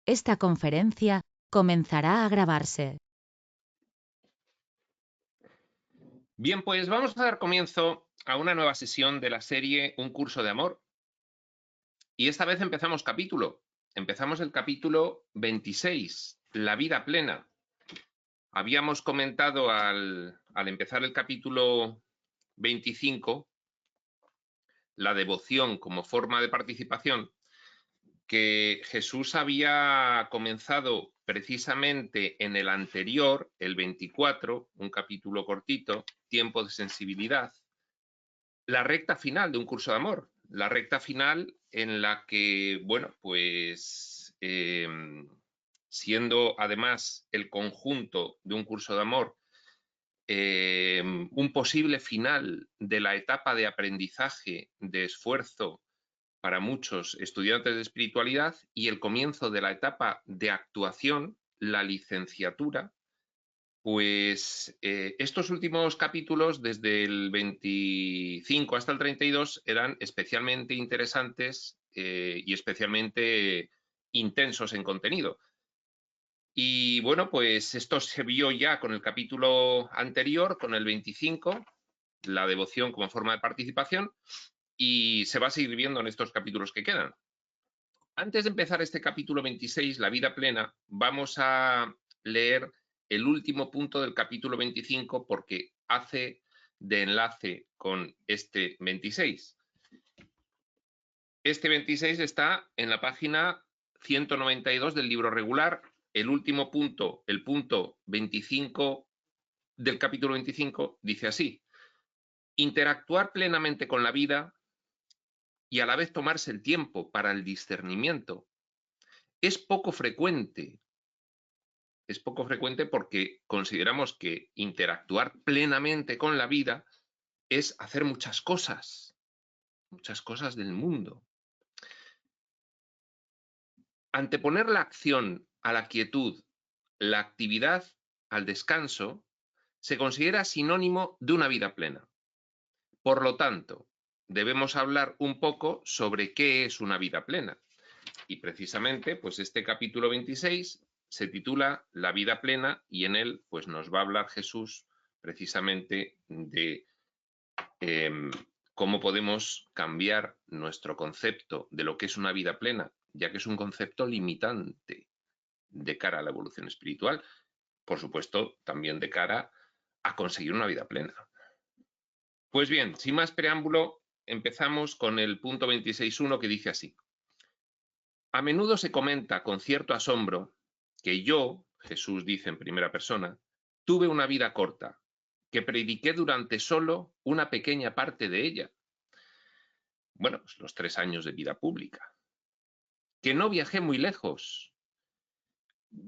Esta conferencia comenzará a grabarse. Bien, pues vamos a dar comienzo a una nueva sesión de la serie Un curso de amor. Y esta vez empezamos capítulo. Empezamos el capítulo 26, la vida plena. Habíamos comentado al empezar el capítulo 25, la devoción como forma de participación, que Jesús había comenzado precisamente en el anterior, el 24, un capítulo cortito, tiempo de sensibilidad, la recta final de un curso de amor, la recta final en la que, bueno, pues siendo además el conjunto de un curso de amor un posible final de la etapa de aprendizaje, de esfuerzo para muchos estudiantes de espiritualidad y el comienzo de la etapa de actuación, la licenciatura, pues estos últimos capítulos, desde el 25 hasta el 32, eran especialmente interesantes y especialmente intensos en contenido. Y bueno, pues esto se vio ya con el capítulo anterior, con el 25, la devoción como forma de participación, y se va a seguir viendo en estos capítulos que quedan. Antes de empezar este capítulo 26, la vida plena, vamos a leer el último punto del capítulo 25 porque hace de enlace con este 26. Este 26 está en la página 192 del libro regular. El último punto, el punto 25 del capítulo 25, dice así: interactuar plenamente con la vida y a la vez tomarse el tiempo para el discernimiento es poco frecuente. Es poco frecuente porque consideramos que interactuar plenamente con la vida es hacer muchas cosas del mundo. Anteponer la acción a la quietud, la actividad al descanso, se considera sinónimo de una vida plena. Por lo tanto, debemos hablar un poco sobre qué es una vida plena. Y precisamente, pues este capítulo 26 se titula La vida plena y en él pues nos va a hablar Jesús precisamente de cómo podemos cambiar nuestro concepto de lo que es una vida plena, ya que es un concepto limitante de cara a la evolución espiritual, por supuesto, también de cara a conseguir una vida plena. Pues bien, sin más preámbulo, empezamos con el punto 26.1 que dice así: a menudo se comenta con cierto asombro que yo, Jesús dice en primera persona, tuve una vida corta, que prediqué durante solo una pequeña parte de ella. Bueno, pues los 3 años de vida pública. Que no viajé muy lejos.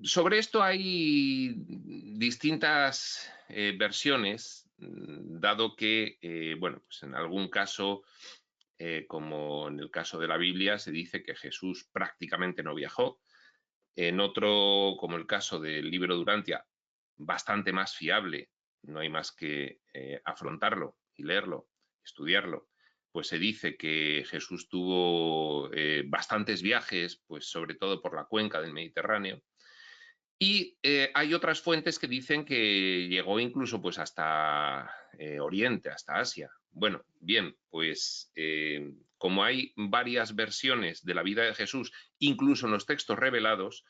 Sobre esto hay distintas versiones, dado que, bueno, pues en algún caso, como en el caso de la Biblia, se dice que Jesús prácticamente no viajó. En otro, como el caso del libro Durantia, bastante más fiable, no hay más que afrontarlo y leerlo, estudiarlo, pues se dice que Jesús tuvo bastantes viajes, pues sobre todo por la cuenca del Mediterráneo. Y hay otras fuentes que dicen que llegó incluso pues hasta Oriente, hasta Asia. Bueno, bien, pues como hay varias versiones de la vida de Jesús, incluso en los textos revelados,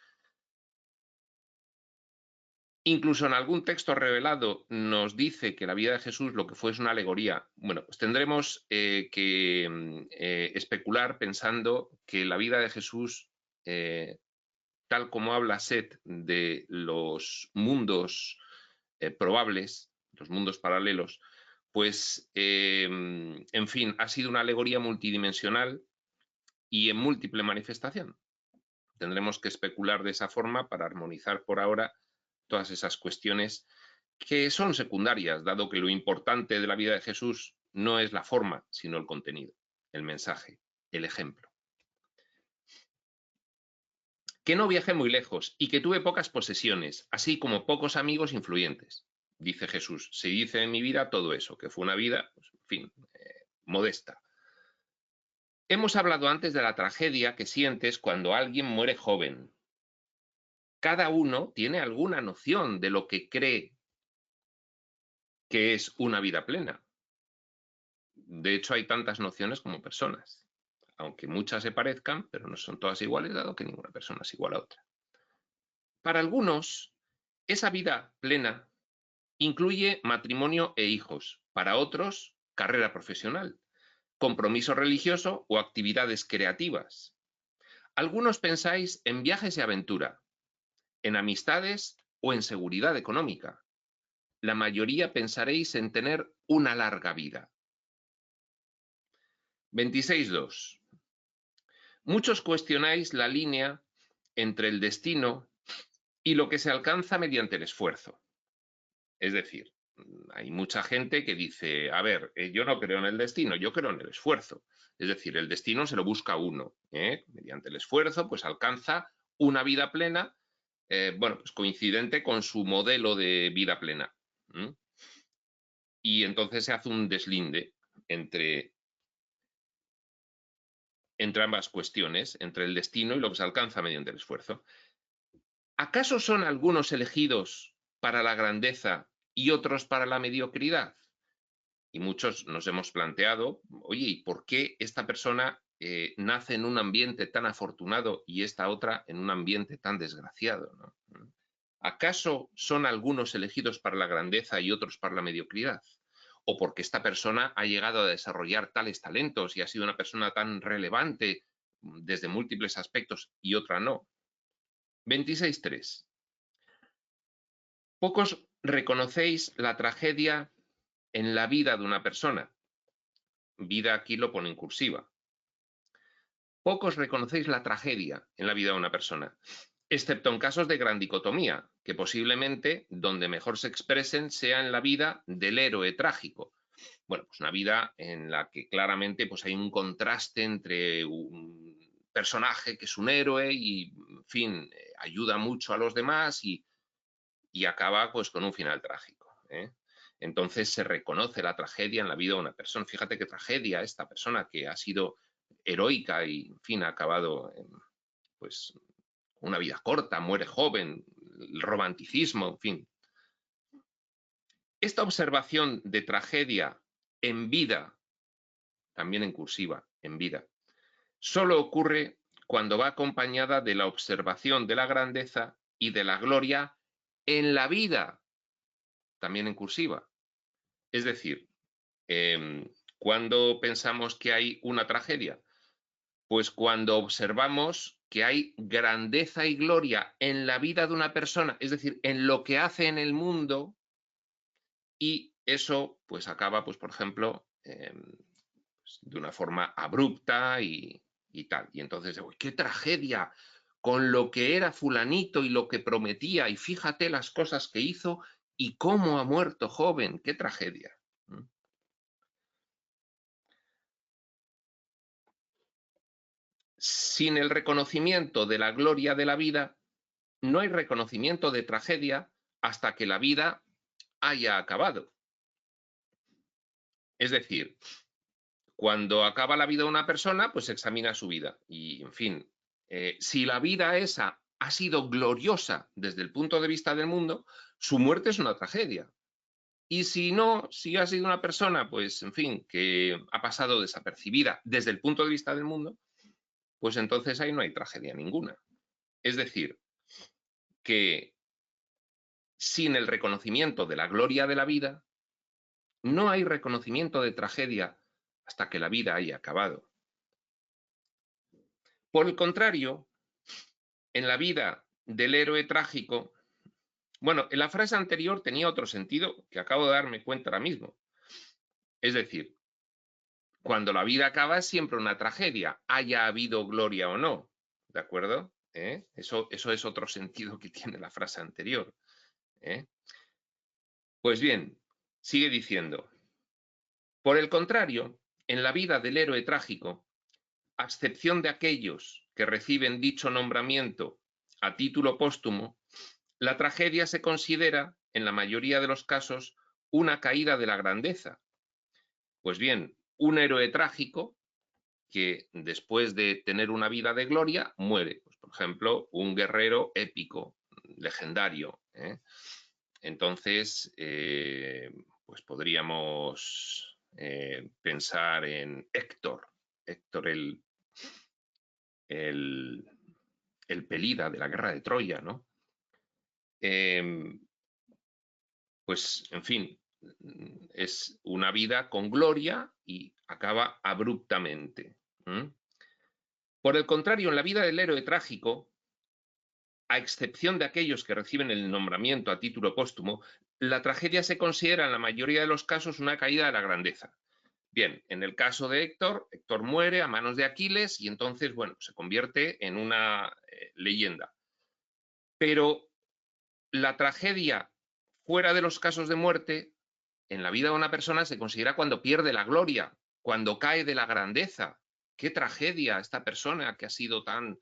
incluso en algún texto revelado nos dice que la vida de Jesús lo que fue es una alegoría. Bueno, pues tendremos que especular pensando que la vida de Jesús, tal como habla Seth de los mundos probables, los mundos paralelos, pues, en fin, ha sido una alegoría multidimensional y en múltiple manifestación. Tendremos que especular de esa forma para armonizar por ahora todas esas cuestiones que son secundarias, dado que lo importante de la vida de Jesús no es la forma, sino el contenido, el mensaje, el ejemplo. Que no viajé muy lejos y que tuve pocas posesiones, así como pocos amigos influyentes. Dice Jesús, se dice en mi vida todo eso, que fue una vida, pues, en fin, modesta. Hemos hablado antes de la tragedia que sientes cuando alguien muere joven. cada uno tiene alguna noción de lo que cree que es una vida plena. De hecho, hay tantas nociones como personas, aunque muchas se parezcan, pero no son todas iguales, dado que ninguna persona es igual a otra. Para algunos, esa vida plena incluye matrimonio e hijos, para otros, carrera profesional, compromiso religioso o actividades creativas. Algunos pensáis en viajes y aventura, en amistades o en seguridad económica. La mayoría pensaréis en tener una larga vida. 26.2. Muchos cuestionáis la línea entre el destino y lo que se alcanza mediante el esfuerzo. Es decir, hay mucha gente que dice, a ver, yo no creo en el destino, yo creo en el esfuerzo. Es decir, el destino se lo busca uno. Mediante el esfuerzo, pues alcanza una vida plena, bueno, pues coincidente con su modelo de vida plena. Y entonces se hace un deslinde entre ambas cuestiones, entre el destino y lo que se alcanza mediante el esfuerzo. ¿Acaso son algunos elegidos para la grandeza y otros para la mediocridad? Y muchos nos hemos planteado, oye, ¿y por qué esta persona nace en un ambiente tan afortunado y esta otra en un ambiente tan desgraciado, ¿no? ¿Acaso son algunos elegidos para la grandeza y otros para la mediocridad? ¿O porque esta persona ha llegado a desarrollar tales talentos y ha sido una persona tan relevante desde múltiples aspectos y otra no? 26.3. Pocos reconocéis la tragedia en la vida de una persona. Vida aquí lo pone en cursiva. Pocos reconocéis la tragedia en la vida de una persona, excepto en casos de gran dicotomía, que posiblemente donde mejor se expresen sea en la vida del héroe trágico. Bueno, pues una vida en la que claramente pues hay un contraste entre un personaje que es un héroe y, en fin, ayuda mucho a los demás y acaba pues con un final trágico. Entonces se reconoce la tragedia en la vida de una persona. Fíjate qué tragedia esta persona que ha sido heroica y, en fin, ha acabado en, pues, una vida corta, muere joven, el romanticismo, en fin. Esta observación de tragedia en vida, también en cursiva, en vida, solo ocurre cuando va acompañada de la observación de la grandeza y de la gloria en la vida, también en cursiva. Es decir, ¿cuándo pensamos que hay una tragedia? Pues cuando observamos que hay grandeza y gloria en la vida de una persona, es decir, en lo que hace en el mundo, y eso pues acaba, pues por ejemplo, pues, de una forma abrupta y tal. Y entonces, uy, ¡qué tragedia! Con lo que era fulanito y lo que prometía, y fíjate las cosas que hizo y cómo ha muerto joven, ¡qué tragedia! Sin el reconocimiento de la gloria de la vida, no hay reconocimiento de tragedia hasta que la vida haya acabado. Es decir, cuando acaba la vida de una persona, pues examina su vida. Y, en fin, si la vida esa ha sido gloriosa desde el punto de vista del mundo, su muerte es una tragedia. Y si no, si ha sido una persona, pues, en fin, que ha pasado desapercibida desde el punto de vista del mundo, pues entonces ahí no hay tragedia ninguna. Es decir, que sin el reconocimiento de la gloria de la vida, no hay reconocimiento de tragedia hasta que la vida haya acabado. Por el contrario, en la vida del héroe trágico, bueno, en la frase anterior tenía otro sentido que acabo de darme cuenta ahora mismo. Es decir, cuando la vida acaba es siempre una tragedia, haya habido gloria o no, ¿de acuerdo? Eso es otro sentido que tiene la frase anterior. Pues bien, sigue diciendo, por el contrario, en la vida del héroe trágico, a excepción de aquellos que reciben dicho nombramiento a título póstumo, la tragedia se considera, en la mayoría de los casos, una caída de la grandeza. Pues bien, un héroe trágico que después de tener una vida de gloria muere. Pues, por ejemplo, un guerrero épico, legendario. Entonces, pues podríamos pensar en Héctor el Pelida de la guerra de Troya, ¿no? Pues, en fin, es una vida con gloria y acaba abruptamente. Por el contrario, en la vida del héroe trágico, a excepción de aquellos que reciben el nombramiento a título póstumo, la tragedia se considera en la mayoría de los casos una caída de la grandeza. Bien, en el caso de Héctor, Héctor muere a manos de Aquiles y entonces, bueno, se convierte en una leyenda. Pero la tragedia fuera de los casos de muerte, en la vida de una persona se considera cuando pierde la gloria, cuando cae de la grandeza. ¡Qué tragedia esta persona que ha sido tan,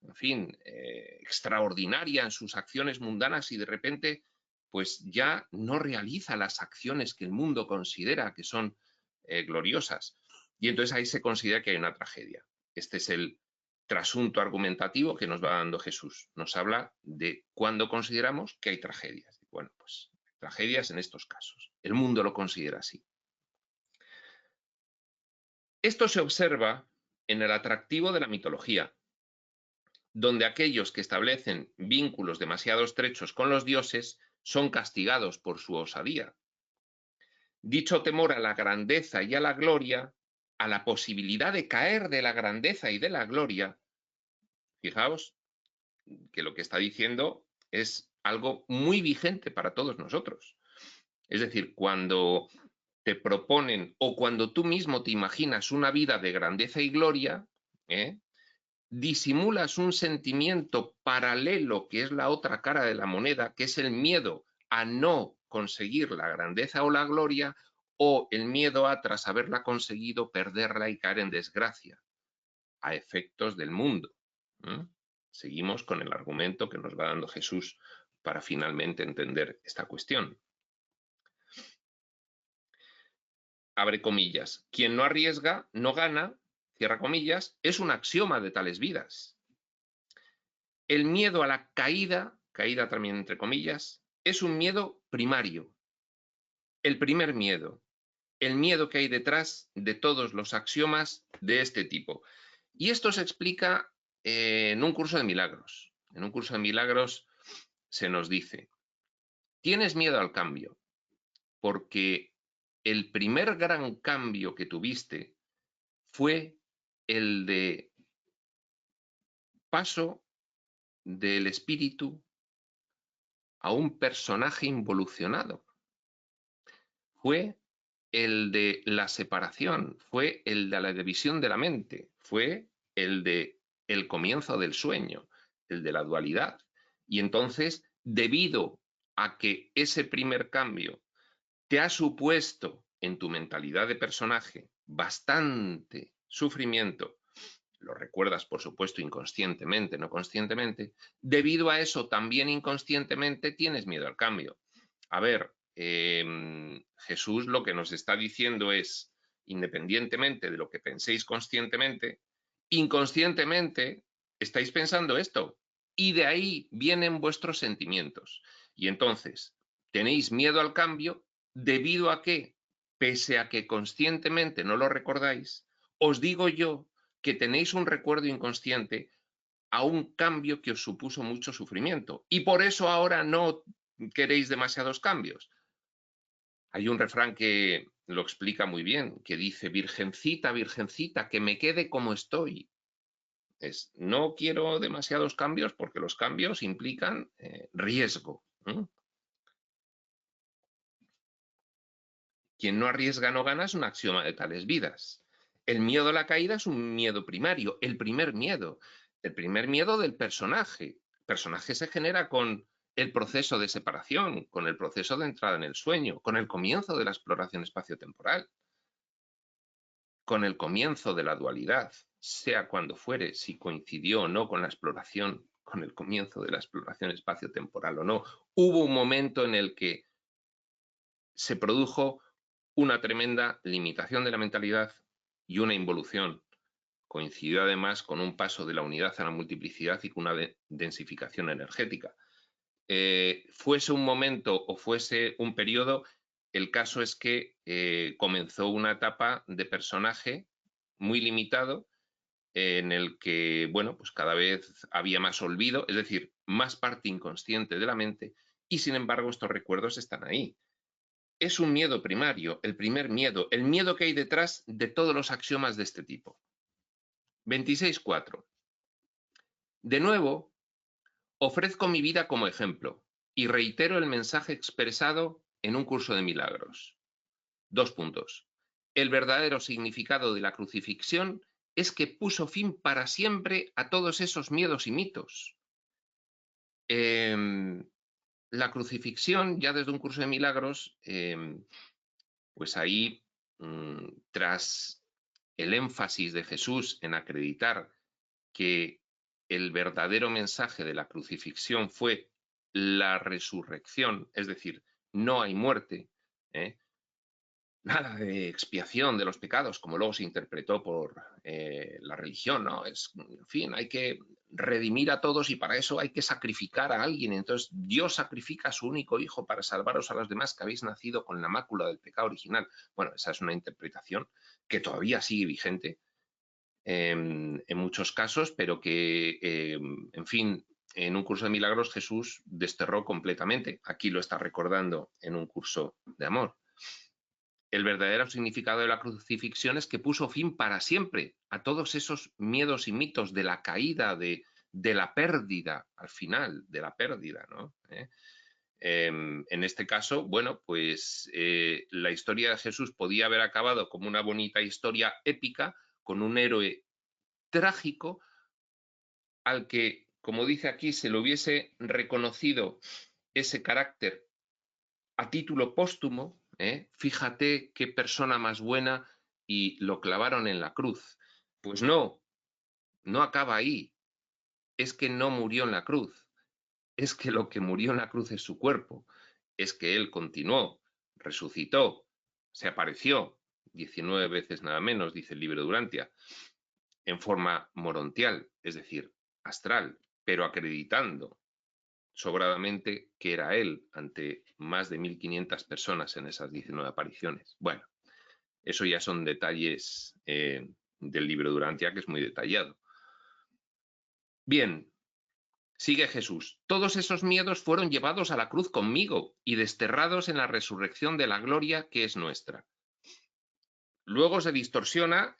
en fin, extraordinaria en sus acciones mundanas y de repente pues ya no realiza las acciones que el mundo considera que son gloriosas? Y entonces ahí se considera que hay una tragedia. Este es el trasunto argumentativo que nos va dando Jesús. Nos habla de cuándo consideramos que hay tragedias. Bueno, pues tragedias en estos casos. El mundo lo considera así. Esto se observa en el atractivo de la mitología, donde aquellos que establecen vínculos demasiado estrechos con los dioses son castigados por su osadía. Dicho temor a la grandeza y a la gloria, a la posibilidad de caer de la grandeza y de la gloria, fijaos que lo que está diciendo es algo muy vigente para todos nosotros. Es decir, cuando te proponen o cuando tú mismo te imaginas una vida de grandeza y gloria, disimulas un sentimiento paralelo que es la otra cara de la moneda, que es el miedo a no conseguir la grandeza o la gloria, o el miedo a, tras haberla conseguido, perderla y caer en desgracia, a efectos del mundo. Seguimos con el argumento que nos va dando Jesús para finalmente entender esta cuestión. Abre comillas. Quien no arriesga, no gana, cierra comillas, es un axioma de tales vidas. El miedo a la caída, caída también entre comillas, es un miedo primario. El primer miedo. El miedo que hay detrás de todos los axiomas de este tipo. Y esto se explica en un curso de milagros. En un curso de milagros se nos dice, tienes miedo al cambio, porque el primer gran cambio que tuviste fue el de paso del espíritu a un personaje involucionado. Fue el de la separación, fue el de la división de la mente, fue el de el comienzo del sueño, el de la dualidad. Y entonces, debido a que ese primer cambio te ha supuesto en tu mentalidad de personaje bastante sufrimiento, lo recuerdas por supuesto inconscientemente, no conscientemente, debido a eso también inconscientemente tienes miedo al cambio. A ver, Jesús lo que nos está diciendo es, independientemente de lo que penséis conscientemente, inconscientemente estáis pensando esto y de ahí vienen vuestros sentimientos. Y entonces tenéis miedo al cambio debido a que, pese a que conscientemente no lo recordáis, os digo yo que tenéis un recuerdo inconsciente a un cambio que os supuso mucho sufrimiento y por eso ahora no queréis demasiados cambios. Hay un refrán que lo explica muy bien, que dice, virgencita, virgencita, que me quede como estoy. No quiero demasiados cambios porque los cambios implican riesgo. Quien no arriesga no gana es un axioma de tales vidas. El miedo a la caída es un miedo primario, el primer miedo del personaje. El personaje se genera con el proceso de separación, con el proceso de entrada en el sueño, con el comienzo de la exploración espaciotemporal, con el comienzo de la dualidad, sea cuando fuere, si coincidió o no con la exploración, con el comienzo de la exploración espaciotemporal o no. Hubo un momento en el que se produjo una tremenda limitación de la mentalidad y una involución. Coincidió además con un paso de la unidad a la multiplicidad y con una densificación energética. fuese un momento o fuese un periodo, el caso es que comenzó una etapa de personaje muy limitado en el que, bueno, pues cada vez había más olvido, es decir, más parte inconsciente de la mente, y sin embargo estos recuerdos están ahí. Es un miedo primario, el primer miedo, el miedo que hay detrás de todos los axiomas de este tipo. 26.4. De nuevo, ofrezco mi vida como ejemplo y reitero el mensaje expresado en un curso de milagros. 2 puntos. El verdadero significado de la crucifixión es que puso fin para siempre a todos esos miedos y mitos. La crucifixión, ya desde un curso de milagros, pues ahí, tras el énfasis de Jesús en acreditar que el verdadero mensaje de la crucifixión fue la resurrección, es decir, no hay muerte, nada de expiación de los pecados, como luego se interpretó por la religión, ¿no? En fin, hay que redimir a todos y para eso hay que sacrificar a alguien. Entonces, Dios sacrifica a su único hijo para salvaros a los demás que habéis nacido con la mácula del pecado original. Bueno, esa es una interpretación que todavía sigue vigente en muchos casos, pero que, en fin, en un curso de milagros Jesús desterró completamente. Aquí lo está recordando en un curso de amor. El verdadero significado de la crucifixión es que puso fin para siempre a todos esos miedos y mitos de la caída, de la pérdida, al final, de la pérdida, ¿no? En este caso, bueno, pues la historia de Jesús podía haber acabado como una bonita historia épica, con un héroe trágico al que, como dice aquí, se le hubiese reconocido ese carácter a título póstumo, fíjate qué persona más buena, y lo clavaron en la cruz. Pues no, no acaba ahí. Es que no murió en la cruz. Es que lo que murió en la cruz es su cuerpo. Es que él continuó, resucitó, se apareció 19 veces nada menos, dice el libro de Durantia, en forma morontial, es decir, astral, pero acreditando sobradamente que era él ante más de 1.500 personas en esas 19 apariciones. Bueno, eso ya son detalles del libro de Durantia, que es muy detallado. Bien, sigue Jesús. Todos esos miedos fueron llevados a la cruz conmigo y desterrados en la resurrección de la gloria que es nuestra. Luego se distorsiona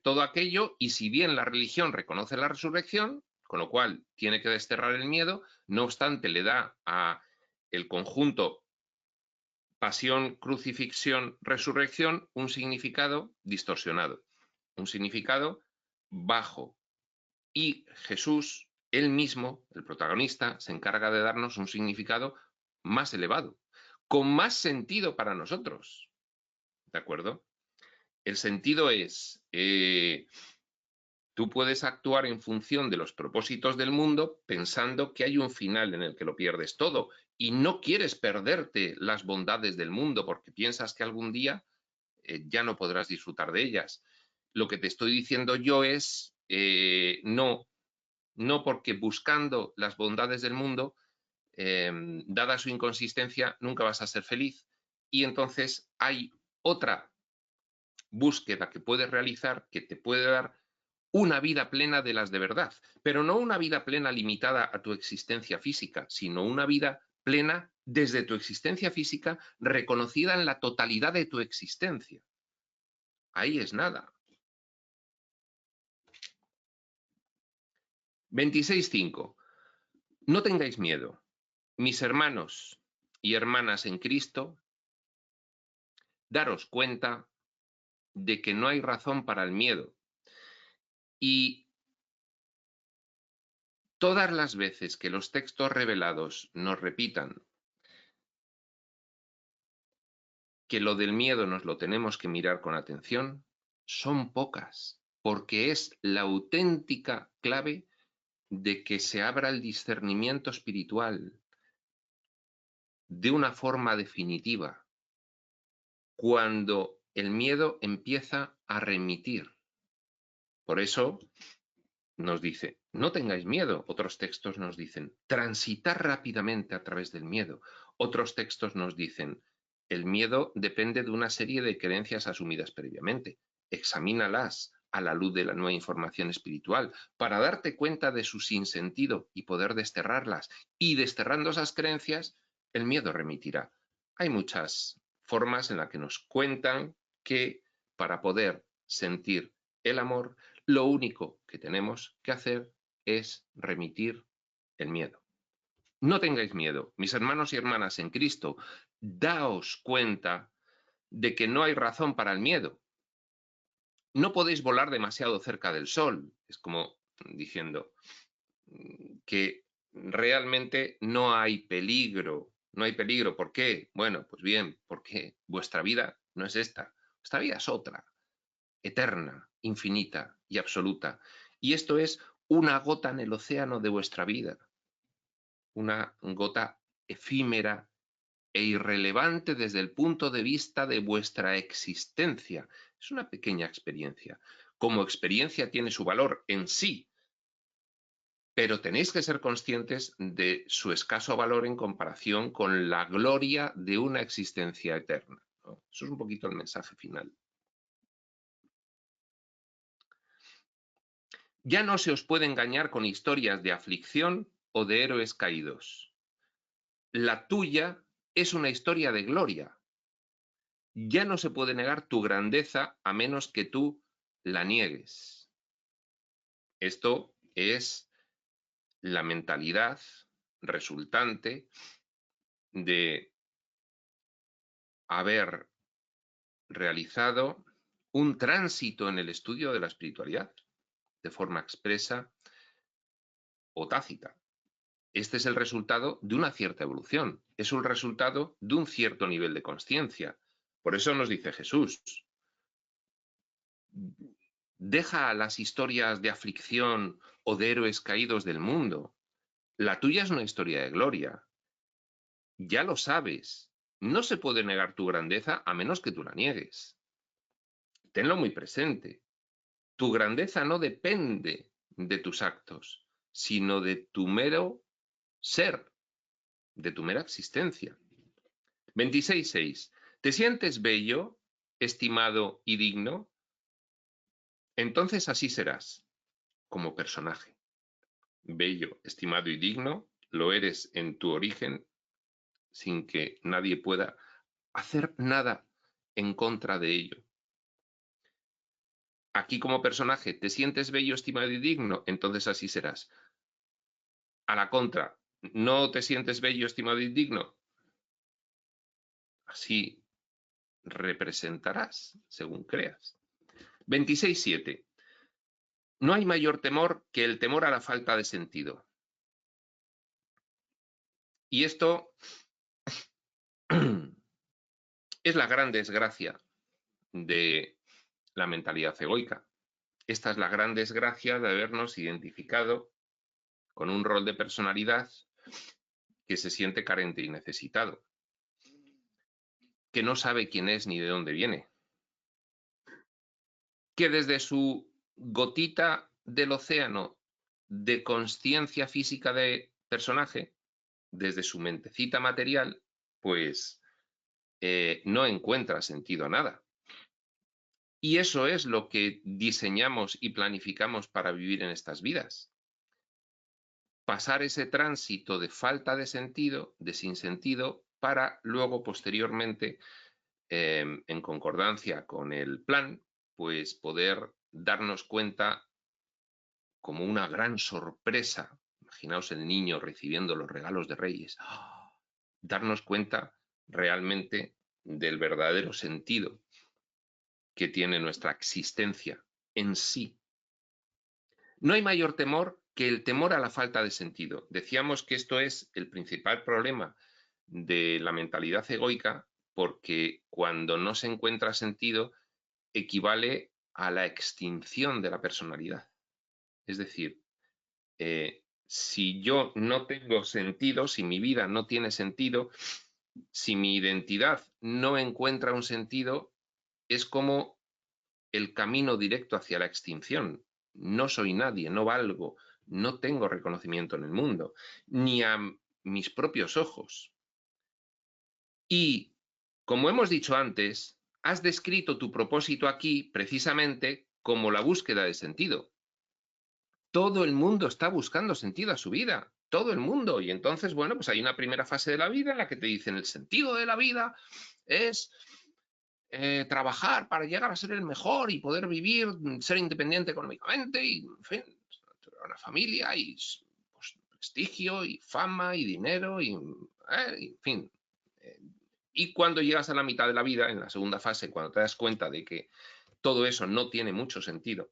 todo aquello, y si bien la religión reconoce la resurrección, con lo cual tiene que desterrar el miedo, no obstante le da a el conjunto pasión, crucifixión, resurrección un significado distorsionado, un significado bajo. Y Jesús, él mismo, el protagonista, se encarga de darnos un significado más elevado, con más sentido para nosotros. ¿De acuerdo? El sentido es, tú puedes actuar en función de los propósitos del mundo pensando que hay un final en el que lo pierdes todo y no quieres perderte las bondades del mundo porque piensas que algún día ya no podrás disfrutar de ellas. Lo que te estoy diciendo yo es, no porque buscando las bondades del mundo, dada su inconsistencia, nunca vas a ser feliz, y entonces hay otra búsqueda que puedes realizar que te puede dar una vida plena de las de verdad, pero no una vida plena limitada a tu existencia física, sino una vida plena desde tu existencia física, reconocida en la totalidad de tu existencia. Ahí es nada. 26.5. No tengáis miedo, mis hermanos y hermanas en Cristo, daros cuenta de que no hay razón para el miedo. Y todas las veces que los textos revelados nos repitan que lo del miedo nos lo tenemos que mirar con atención, son pocas, porque es la auténtica clave de que se abra el discernimiento espiritual de una forma definitiva, cuando el miedo empieza a remitir. Por eso nos dice, no tengáis miedo. Otros textos nos dicen, transitar rápidamente a través del miedo. Otros textos nos dicen, el miedo depende de una serie de creencias asumidas previamente. Examínalas a la luz de la nueva información espiritual para darte cuenta de su sinsentido y poder desterrarlas. Y desterrando esas creencias, el miedo remitirá. Hay muchas formas en las que nos cuentan que para poder sentir el amor, lo único que tenemos que hacer es remitir el miedo. No tengáis miedo, mis hermanos y hermanas en Cristo, daos cuenta de que no hay razón para el miedo. No podéis volar demasiado cerca del sol. Es como diciendo que realmente no hay peligro. No hay peligro. ¿Por qué? Bueno, pues bien, porque vuestra vida no es esta. Vuestra vida es otra, eterna, infinita y absoluta. Y esto es una gota en el océano de vuestra vida. Una gota efímera e irrelevante desde el punto de vista de vuestra existencia. Es una pequeña experiencia. Como experiencia tiene su valor en sí, pero tenéis que ser conscientes de su escaso valor en comparación con la gloria de una existencia eterna, ¿no? Eso es un poquito el mensaje final. Ya no se os puede engañar con historias de aflicción o de héroes caídos. La tuya es una historia de gloria. Ya no se puede negar tu grandeza a menos que tú la niegues. Esto es la mentalidad resultante de haber realizado un tránsito en el estudio de la espiritualidad, de forma expresa o tácita. Este es el resultado de una cierta evolución, es un resultado de un cierto nivel de conciencia. Por eso nos dice Jesús, deja las historias de aflicción o de héroes caídos del mundo. La tuya es una historia de gloria. Ya lo sabes. No se puede negar tu grandeza a menos que tú la niegues. Tenlo muy presente. Tu grandeza no depende de tus actos, sino de tu mero ser, de tu mera existencia. 26.6. ¿Te sientes bello, estimado y digno? Entonces así serás, como personaje. Bello, estimado y digno, lo eres en tu origen, sin que nadie pueda hacer nada en contra de ello. Aquí como personaje, ¿te sientes bello, estimado y digno? Entonces así serás. A la contra, ¿no te sientes bello, estimado y digno? Así representarás, según creas. 26.7. No hay mayor temor que el temor a la falta de sentido. Y esto es la gran desgracia de la mentalidad egoica. Esta es la gran desgracia de habernos identificado con un rol de personalidad que se siente carente y necesitado, que no sabe quién es ni de dónde viene, que desde su gotita del océano de conciencia física de personaje, desde su mentecita material, pues no encuentra sentido a nada. Y eso es lo que diseñamos y planificamos para vivir en estas vidas. Pasar ese tránsito de falta de sentido, de sinsentido, para luego posteriormente, en concordancia con el plan, pues poder darnos cuenta como una gran sorpresa. Imaginaos el niño recibiendo los regalos de Reyes. ¡Oh! Darnos cuenta realmente del verdadero sentido que tiene nuestra existencia en sí. No hay mayor temor que el temor a la falta de sentido. Decíamos que esto es el principal problema de la mentalidad egoica, porque cuando no se encuentra sentido equivale a la extinción de la personalidad. Es decir, si yo no tengo sentido, si mi vida no tiene sentido, si mi identidad no encuentra un sentido, es como el camino directo hacia la extinción. No soy nadie, no valgo, no tengo reconocimiento en el mundo, ni a mis propios ojos. Y, como hemos dicho antes, has descrito tu propósito aquí precisamente como la búsqueda de sentido. Todo el mundo está buscando sentido a su vida, todo el mundo. Y entonces, bueno, pues hay una primera fase de la vida en la que te dicen el sentido de la vida es trabajar para llegar a ser el mejor y poder vivir, ser independiente económicamente y, en fin, una familia y pues, prestigio y fama y dinero y, en fin. Y cuando llegas a la mitad de la vida, en la segunda fase, cuando te das cuenta de que todo eso no tiene mucho sentido,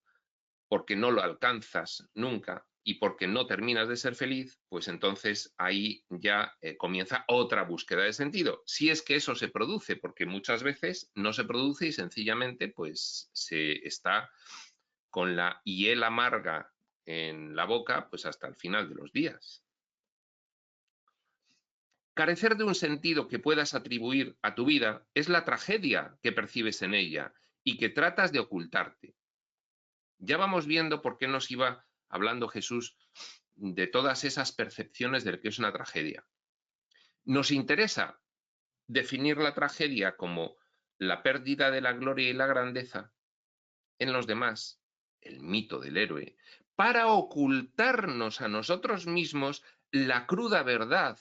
porque no lo alcanzas nunca y porque no terminas de ser feliz, pues entonces ahí ya comienza otra búsqueda de sentido. Si es que eso se produce, porque muchas veces no se produce y sencillamente pues se está con la hiel amarga en la boca pues hasta el final de los días. Carecer de un sentido que puedas atribuir a tu vida es la tragedia que percibes en ella y que tratas de ocultarte. Ya vamos viendo por qué nos iba hablando Jesús de todas esas percepciones de lo que es una tragedia. Nos interesa definir la tragedia como la pérdida de la gloria y la grandeza en los demás, el mito del héroe, para ocultarnos a nosotros mismos la cruda verdad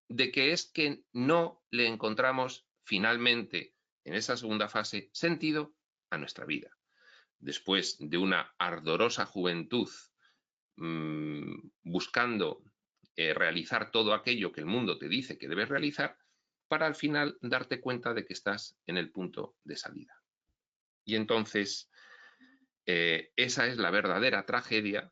de que es que no le encontramos finalmente, en esa segunda fase, sentido a nuestra vida. Después de una ardorosa juventud buscando realizar todo aquello que el mundo te dice que debes realizar, para al final darte cuenta de que estás en el punto de salida. Y entonces, esa es la verdadera tragedia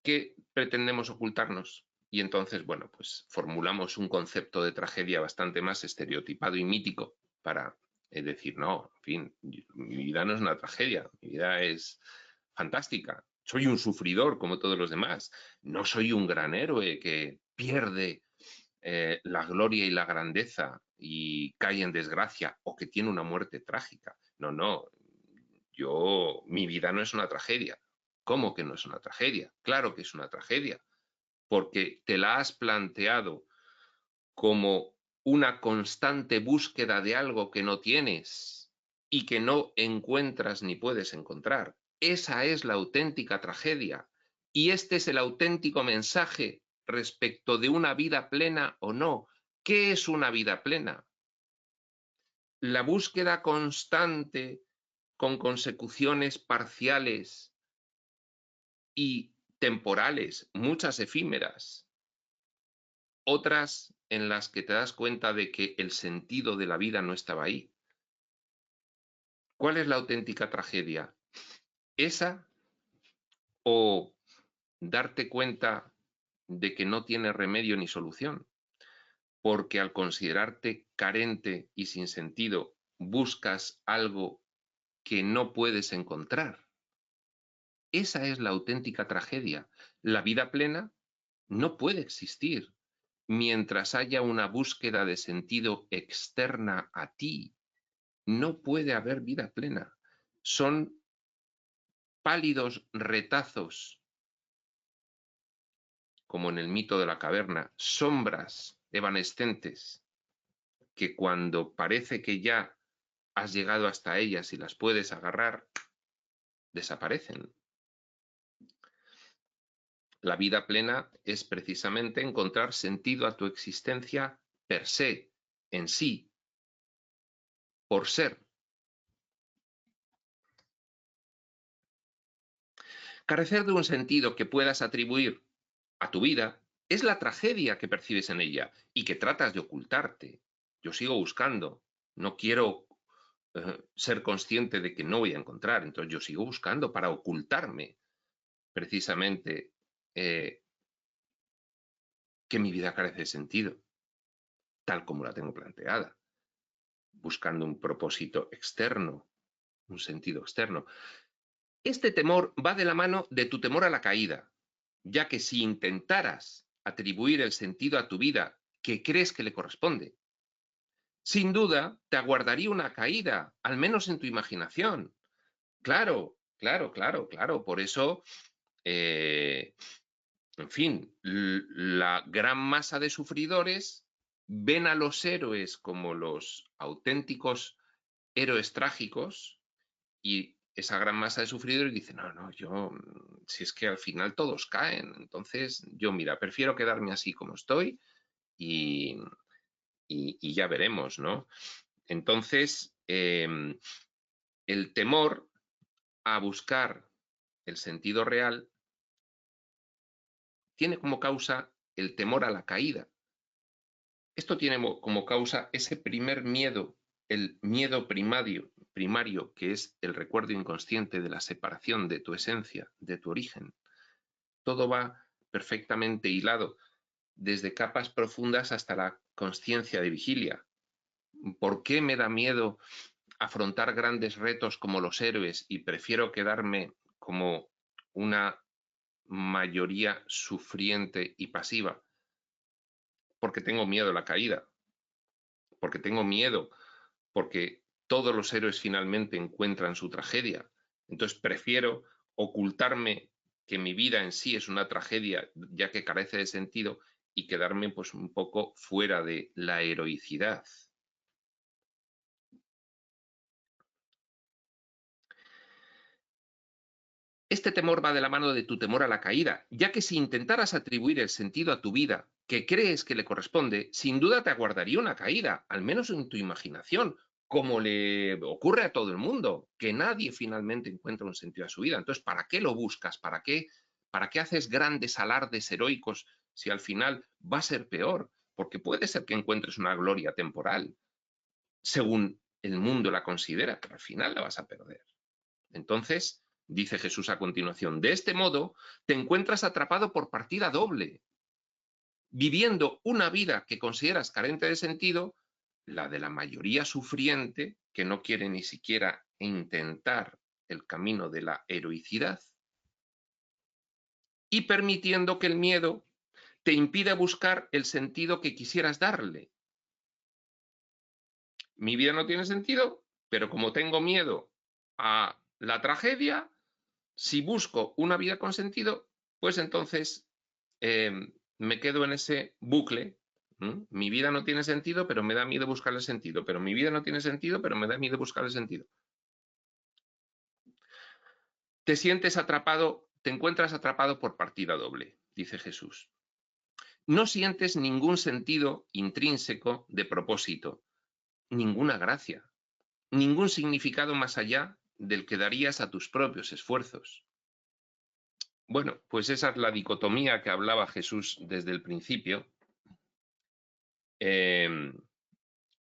que pretendemos ocultarnos. Y entonces, bueno, pues formulamos un concepto de tragedia bastante más estereotipado y mítico para decir, no, en fin, mi vida no es una tragedia, mi vida es fantástica. Soy un sufridor como todos los demás. No soy un gran héroe que pierde la gloria y la grandeza y cae en desgracia o que tiene una muerte trágica. No, no, mi vida no es una tragedia. ¿Cómo que no es una tragedia? Claro que es una tragedia, porque te la has planteado como una constante búsqueda de algo que no tienes y que no encuentras ni puedes encontrar. Esa es la auténtica tragedia y este es el auténtico mensaje respecto de una vida plena o no. ¿Qué es una vida plena? La búsqueda constante con consecuciones parciales y temporales, muchas efímeras, otras en las que te das cuenta de que el sentido de la vida no estaba ahí. ¿Cuál es la auténtica tragedia? ¿Esa o darte cuenta de que no tiene remedio ni solución? Porque al considerarte carente y sin sentido, buscas algo que no puedes encontrar. Esa es la auténtica tragedia. La vida plena no puede existir mientras haya una búsqueda de sentido externa a ti. No puede haber vida plena. Son pálidos retazos, como en el mito de la caverna, sombras evanescentes que cuando parece que ya has llegado hasta ellas y las puedes agarrar, desaparecen. La vida plena es precisamente encontrar sentido a tu existencia per se, en sí, por ser. Carecer de un sentido que puedas atribuir a tu vida es la tragedia que percibes en ella y que tratas de ocultarte. Yo sigo buscando, no quiero ser consciente de que no voy a encontrar, entonces yo sigo buscando para ocultarme precisamente que mi vida carece de sentido, tal como la tengo planteada, buscando un propósito externo, un sentido externo. Este temor va de la mano de tu temor a la caída, ya que si intentaras atribuir el sentido a tu vida que crees que le corresponde, sin duda te aguardaría una caída, al menos en tu imaginación. Claro, claro, claro, claro. Por eso en fin, la gran masa de sufridores ven a los héroes como los auténticos héroes trágicos y esa gran masa de sufridores dice, no, no, yo, si es que al final todos caen, entonces yo, mira, prefiero quedarme así como estoy y, y ya veremos, ¿no? Entonces, el temor a buscar el sentido real tiene como causa el temor a la caída. Esto tiene como causa ese primer miedo, el miedo primario, que es el recuerdo inconsciente de la separación de tu esencia, de tu origen. Todo va perfectamente hilado, desde capas profundas hasta la conciencia de vigilia. ¿Por qué me da miedo afrontar grandes retos como los héroes y prefiero quedarme como una mayoría sufriente y pasiva? Porque tengo miedo a la caída, porque tengo miedo, porque todos los héroes finalmente encuentran su tragedia. Entonces prefiero ocultarme que mi vida en sí es una tragedia, ya que carece de sentido, y quedarme pues un poco fuera de la heroicidad. Este temor va de la mano de tu temor a la caída, ya que si intentaras atribuir el sentido a tu vida que crees que le corresponde, sin duda te aguardaría una caída, al menos en tu imaginación, como le ocurre a todo el mundo, que nadie finalmente encuentra un sentido a su vida. Entonces, ¿para qué lo buscas? Para qué haces grandes alardes heroicos si al final va a ser peor? Porque puede ser que encuentres una gloria temporal, según el mundo la considera, pero al final la vas a perder. Entonces, dice Jesús a continuación, de este modo te encuentras atrapado por partida doble, viviendo una vida que consideras carente de sentido, la de la mayoría sufriente que no quiere ni siquiera intentar el camino de la heroicidad, y permitiendo que el miedo te impida buscar el sentido que quisieras darle. Mi vida no tiene sentido, pero como tengo miedo a la tragedia, si busco una vida con sentido, pues entonces me quedo en ese bucle. Mi vida no tiene sentido, pero me da miedo buscarle sentido. Pero mi vida no tiene sentido, pero me da miedo buscarle sentido. Te sientes atrapado, te encuentras atrapado por partida doble, dice Jesús. No sientes ningún sentido intrínseco de propósito, ninguna gracia, ningún significado más allá del que darías a tus propios esfuerzos. Bueno, pues esa es la dicotomía que hablaba Jesús desde el principio.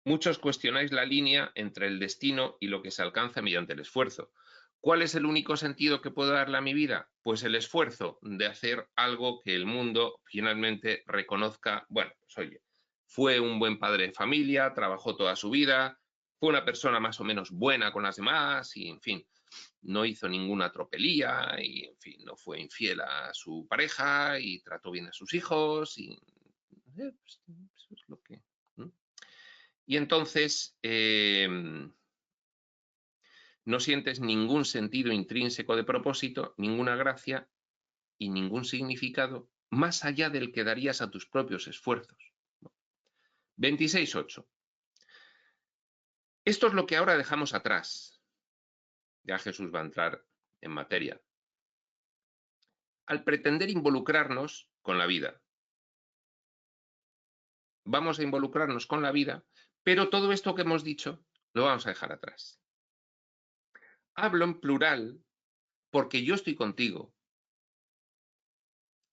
Muchos cuestionáis la línea entre el destino y lo que se alcanza mediante el esfuerzo. ¿Cuál es el único sentido que puedo darle a mi vida? Pues el esfuerzo de hacer algo que el mundo finalmente reconozca. Bueno, pues oye, fue un buen padre de familia, trabajó toda su vida, fue una persona más o menos buena con las demás y, en fin, no hizo ninguna tropelía y, en fin, no fue infiel a su pareja y trató bien a sus hijos y pues, eso es lo que... Y entonces no sientes ningún sentido intrínseco de propósito, ninguna gracia y ningún significado más allá del que darías a tus propios esfuerzos. 26.8. Esto es lo que ahora dejamos atrás. Ya Jesús va a entrar en materia. Al pretender involucrarnos con la vida. Vamos a involucrarnos con la vida, pero todo esto que hemos dicho lo vamos a dejar atrás. Hablo en plural porque yo estoy contigo.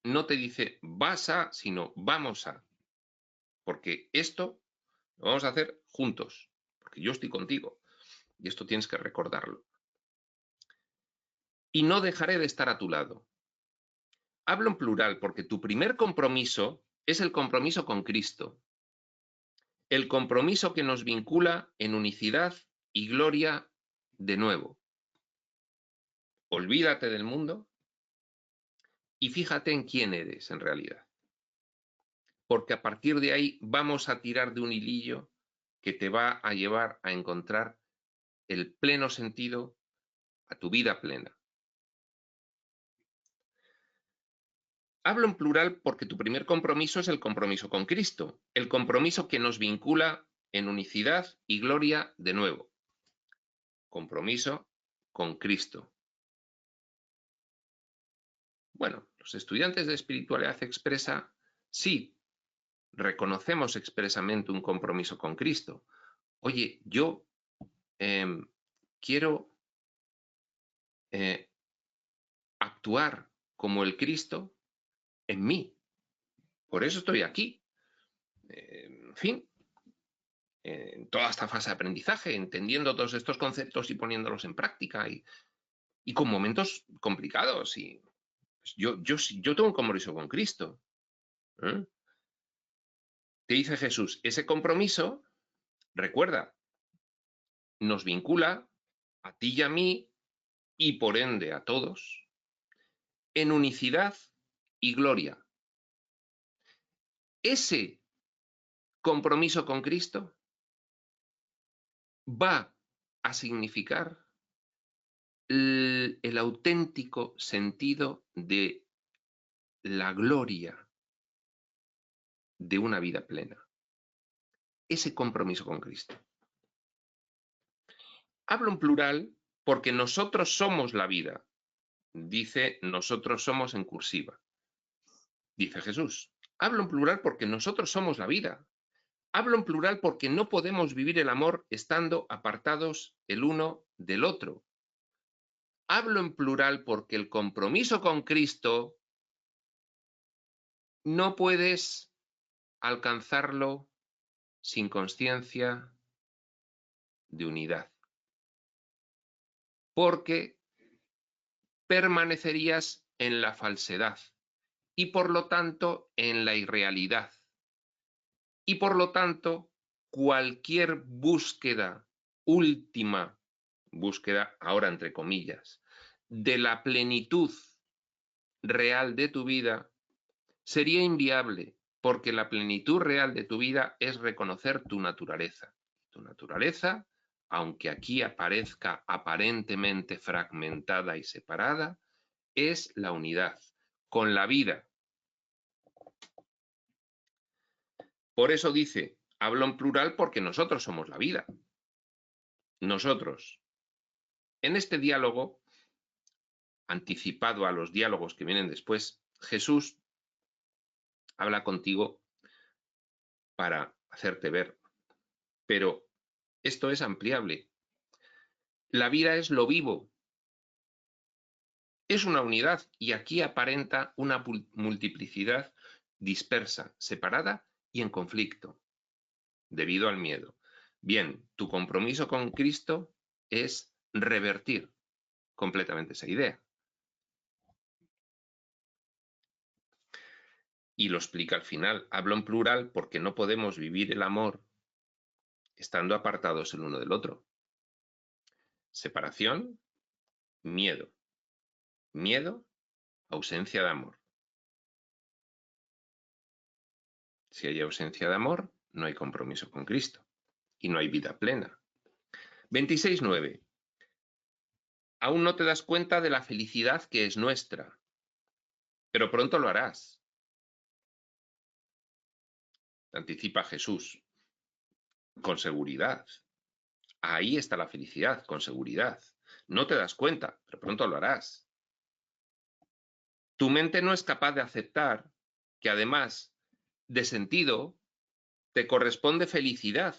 No te dice vas a, sino vamos a. Porque esto lo vamos a hacer juntos, porque yo estoy contigo. Y esto tienes que recordarlo. Y no dejaré de estar a tu lado. Hablo en plural porque tu primer compromiso es el compromiso con Cristo. El compromiso que nos vincula en unicidad y gloria de nuevo. Olvídate del mundo y fíjate en quién eres en realidad. Porque a partir de ahí vamos a tirar de un hilillo que te va a llevar a encontrar el pleno sentido a tu vida plena. Hablo en plural porque tu primer compromiso es el compromiso con Cristo, el compromiso que nos vincula en unicidad y gloria de nuevo. Compromiso con Cristo. Bueno, los estudiantes de espiritualidad expresa, sí, reconocemos expresamente un compromiso con Cristo. Oye, yo quiero actuar como el Cristo en mí. Por eso estoy aquí. En fin, en toda esta fase de aprendizaje, entendiendo todos estos conceptos y poniéndolos en práctica y con momentos complicados. Y pues, yo tengo un compromiso con Cristo. ¿Eh? Te dice Jesús, ese compromiso, recuerda, nos vincula a ti y a mí y por ende a todos en unicidad y gloria. Ese compromiso con Cristo va a significar el auténtico sentido de la gloria de una vida plena. Ese compromiso con Cristo. Hablo en plural porque nosotros somos la vida. Dice nosotros somos en cursiva. Dice Jesús. Hablo en plural porque nosotros somos la vida. Hablo en plural porque no podemos vivir el amor estando apartados el uno del otro. Hablo en plural porque el compromiso con Cristo no puedes alcanzarlo sin consciencia de unidad. Porque permanecerías en la falsedad y por lo tanto en la irrealidad. Y por lo tanto, cualquier búsqueda, última búsqueda, ahora entre comillas, de la plenitud real de tu vida, sería inviable, porque la plenitud real de tu vida es reconocer tu naturaleza. Tu naturaleza, aunque aquí aparezca aparentemente fragmentada y separada, es la unidad con la vida. Por eso dice, hablo en plural porque nosotros somos la vida. Nosotros. En este diálogo, anticipado a los diálogos que vienen después, Jesús habla contigo para hacerte ver, pero esto es ampliable. La vida es lo vivo, es una unidad y aquí aparenta una multiplicidad dispersa, separada y en conflicto, debido al miedo. Bien, tu compromiso con Cristo es revertir completamente esa idea. Y lo explica al final. Hablo en plural porque no podemos vivir el amor estando apartados el uno del otro. Separación, miedo. Miedo, ausencia de amor. Si hay ausencia de amor, no hay compromiso con Cristo y no hay vida plena. 26.9. Aún no te das cuenta de la felicidad que es nuestra, pero pronto lo harás. Anticipa Jesús, con seguridad. Ahí está la felicidad, con seguridad. No te das cuenta, pero pronto lo harás. Tu mente no es capaz de aceptar que además de sentido, te corresponde felicidad,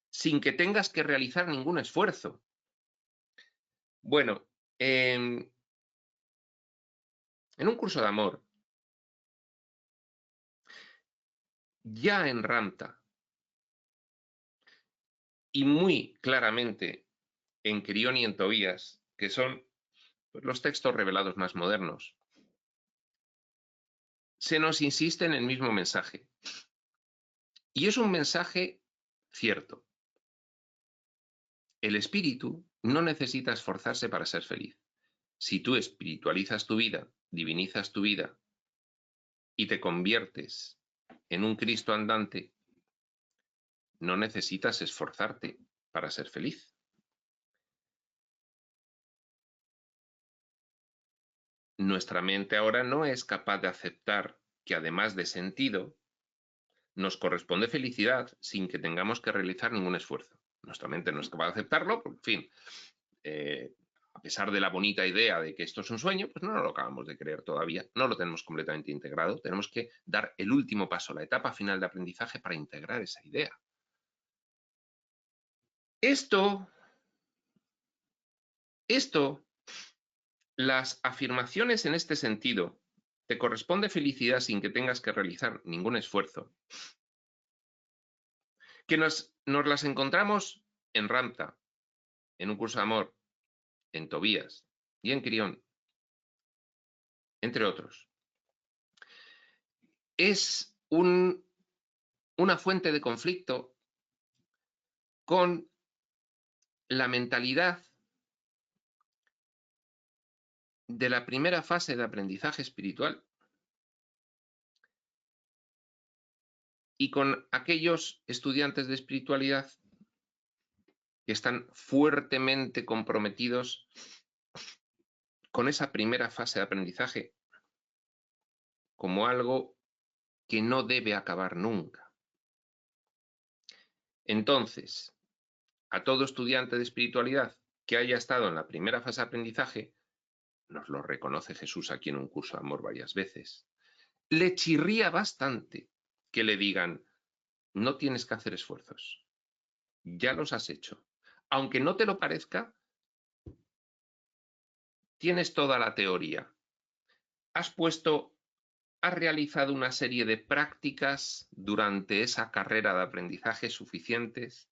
sin que tengas que realizar ningún esfuerzo. Bueno, en un curso de amor, ya en Ramta, y muy claramente en Quirión y en Tobías, que son los textos revelados más modernos, se nos insiste en el mismo mensaje. Y es un mensaje cierto. El espíritu no necesita esforzarse para ser feliz. Si tú espiritualizas tu vida, divinizas tu vida y te conviertes en un Cristo andante, no necesitas esforzarte para ser feliz. nuestra mente ahora no es capaz de aceptar que además de sentido, nos corresponde felicidad sin que tengamos que realizar ningún esfuerzo. Nuestra mente no es capaz de aceptarlo, porque, en fin, a pesar de la bonita idea de que esto es un sueño, pues no lo acabamos de creer todavía, no lo tenemos completamente integrado, tenemos que dar el último paso, la etapa final de aprendizaje para integrar esa idea. Esto, las afirmaciones en este sentido, te corresponde felicidad sin que tengas que realizar ningún esfuerzo, que nos las encontramos en Ramta, en un curso de amor, en Tobías y en Quirión, entre otros. Es una fuente de conflicto con la mentalidad de la primera fase de aprendizaje espiritual y con aquellos estudiantes de espiritualidad que están fuertemente comprometidos con esa primera fase de aprendizaje como algo que no debe acabar nunca. Entonces, a todo estudiante de espiritualidad que haya estado en la primera fase de aprendizaje, nos lo reconoce Jesús aquí en un curso de amor varias veces, le chirría bastante que le digan, no tienes que hacer esfuerzos, ya los has hecho. Aunque no te lo parezca, tienes toda la teoría. Has realizado una serie de prácticas durante esa carrera de aprendizaje suficientes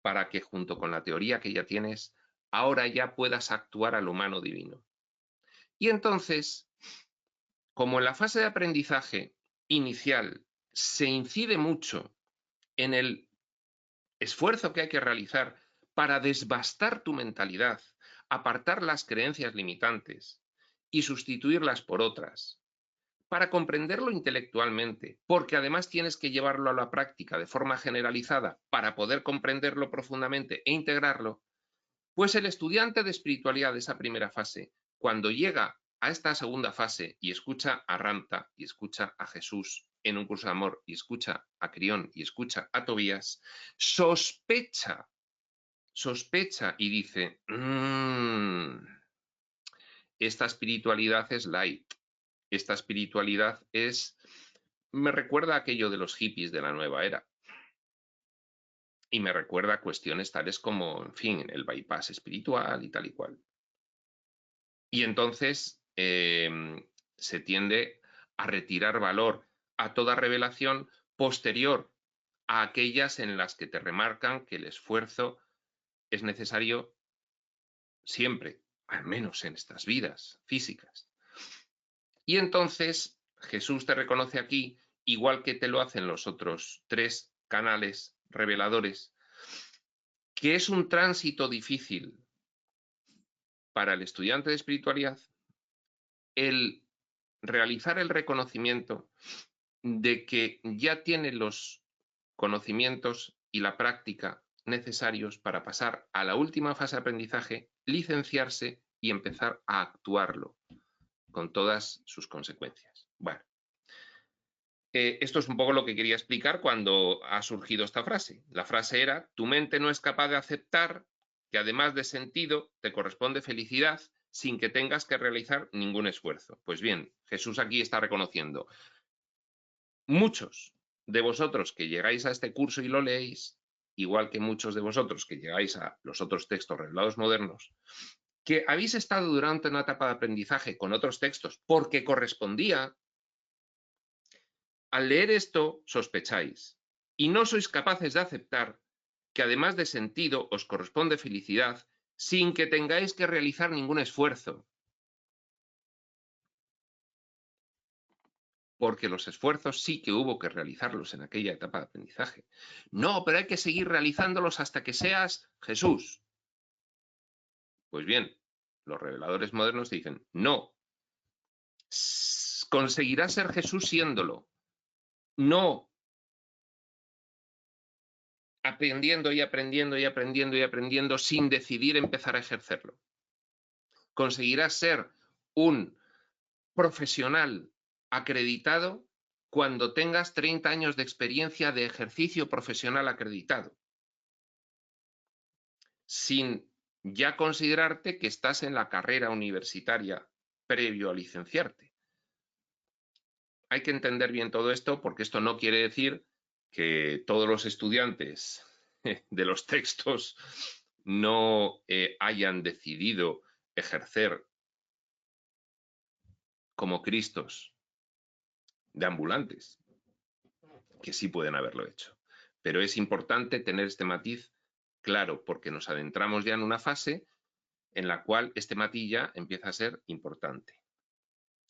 para que junto con la teoría que ya tienes, ahora ya puedas actuar al humano divino. Y entonces, como en la fase de aprendizaje inicial se incide mucho en el esfuerzo que hay que realizar para desbastar tu mentalidad, apartar las creencias limitantes y sustituirlas por otras, para comprenderlo intelectualmente, porque además tienes que llevarlo a la práctica de forma generalizada para poder comprenderlo profundamente e integrarlo, pues el estudiante de espiritualidad de esa primera fase, cuando llega a esta segunda fase y escucha a Ramta y escucha a Jesús en un curso de amor y escucha a Quirión y escucha a Tobías, sospecha y dice, esta espiritualidad es light, esta espiritualidad me recuerda a aquello de los hippies de la nueva era. Y me recuerda a cuestiones tales como, en fin, el bypass espiritual y tal y cual. Y entonces se tiende a retirar valor a toda revelación posterior a aquellas en las que te remarcan que el esfuerzo es necesario siempre, al menos en estas vidas físicas. Y entonces Jesús te reconoce aquí, igual que te lo hacen los otros 3 canales reveladores, que es un tránsito difícil para el estudiante de espiritualidad el realizar el reconocimiento de que ya tiene los conocimientos y la práctica necesarios para pasar a la última fase de aprendizaje, licenciarse y empezar a actuarlo con todas sus consecuencias. Bueno, esto es un poco lo que quería explicar cuando ha surgido esta frase. La frase era, tu mente no es capaz de aceptar que además de sentido te corresponde felicidad sin que tengas que realizar ningún esfuerzo. Pues bien, Jesús aquí está reconociendo, muchos de vosotros que llegáis a este curso y lo leéis, igual que muchos de vosotros que llegáis a los otros textos revelados modernos, que habéis estado durante una etapa de aprendizaje con otros textos porque correspondía, al leer esto sospecháis y no sois capaces de aceptar que además de sentido os corresponde felicidad sin que tengáis que realizar ningún esfuerzo. Porque los esfuerzos sí que hubo que realizarlos en aquella etapa de aprendizaje. No, pero hay que seguir realizándolos hasta que seas Jesús. Pues bien, los reveladores modernos dicen, no, conseguirás ser Jesús siéndolo. No, aprendiendo y aprendiendo y aprendiendo y aprendiendo sin decidir empezar a ejercerlo. Conseguirás ser un profesional acreditado cuando tengas 30 años de experiencia de ejercicio profesional acreditado, sin ya considerarte que estás en la carrera universitaria previo a licenciarte. Hay que entender bien todo esto, porque esto no quiere decir que todos los estudiantes de los textos no hayan decidido ejercer como Cristos de ambulantes, que sí pueden haberlo hecho. Pero es importante tener este matiz claro, porque nos adentramos ya en una fase en la cual este matiz ya empieza a ser importante.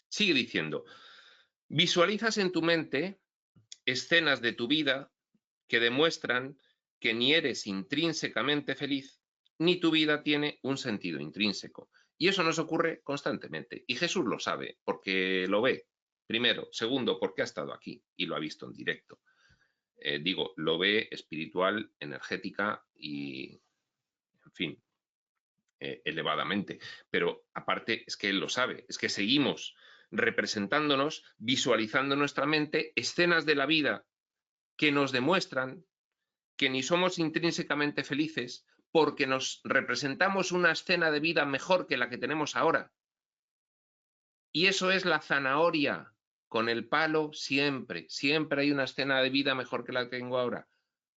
Sigue diciendo, visualizas en tu mente escenas de tu vida que demuestran que ni eres intrínsecamente feliz, ni tu vida tiene un sentido intrínseco. Y eso nos ocurre constantemente. Y Jesús lo sabe, porque lo ve, primero. Segundo, porque ha estado aquí y lo ha visto en directo. Lo ve espiritual, energética y, en fin, elevadamente. Pero aparte es que él lo sabe, es que seguimos representándonos, visualizando en nuestra mente escenas de la vida que nos demuestran que ni somos intrínsecamente felices porque nos representamos una escena de vida mejor que la que tenemos ahora. Y eso es la zanahoria, con el palo siempre, siempre hay una escena de vida mejor que la que tengo ahora.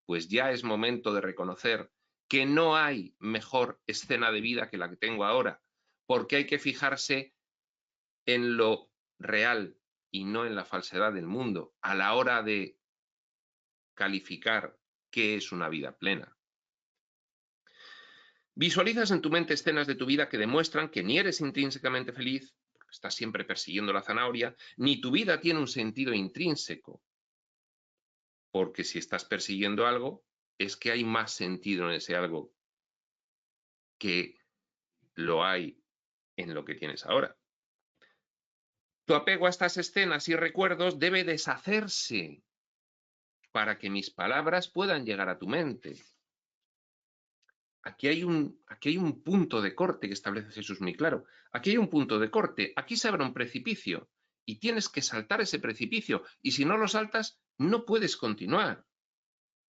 Pues ya es momento de reconocer que no hay mejor escena de vida que la que tengo ahora, porque hay que fijarse en lo real y no en la falsedad del mundo a la hora de calificar qué es una vida plena. Visualizas en tu mente escenas de tu vida que demuestran que ni eres intrínsecamente feliz, porque estás siempre persiguiendo la zanahoria, ni tu vida tiene un sentido intrínseco, porque si estás persiguiendo algo, es que hay más sentido en ese algo que lo hay en lo que tienes ahora. Tu apego a estas escenas y recuerdos debe deshacerse para que mis palabras puedan llegar a tu mente. Aquí hay un punto de corte que establece Jesús muy claro. Aquí hay un punto de corte. Aquí se abre un precipicio y tienes que saltar ese precipicio. Y si no lo saltas, no puedes continuar.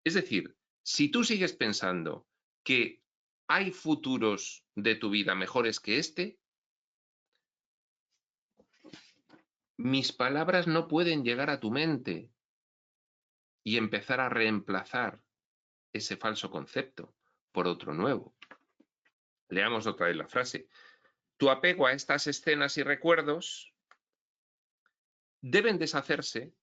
Es decir, si tú sigues pensando que hay futuros de tu vida mejores que este, mis palabras no pueden llegar a tu mente y empezar a reemplazar ese falso concepto por otro nuevo. Leamos otra vez la frase. Tu apego a estas escenas y recuerdos deben deshacerse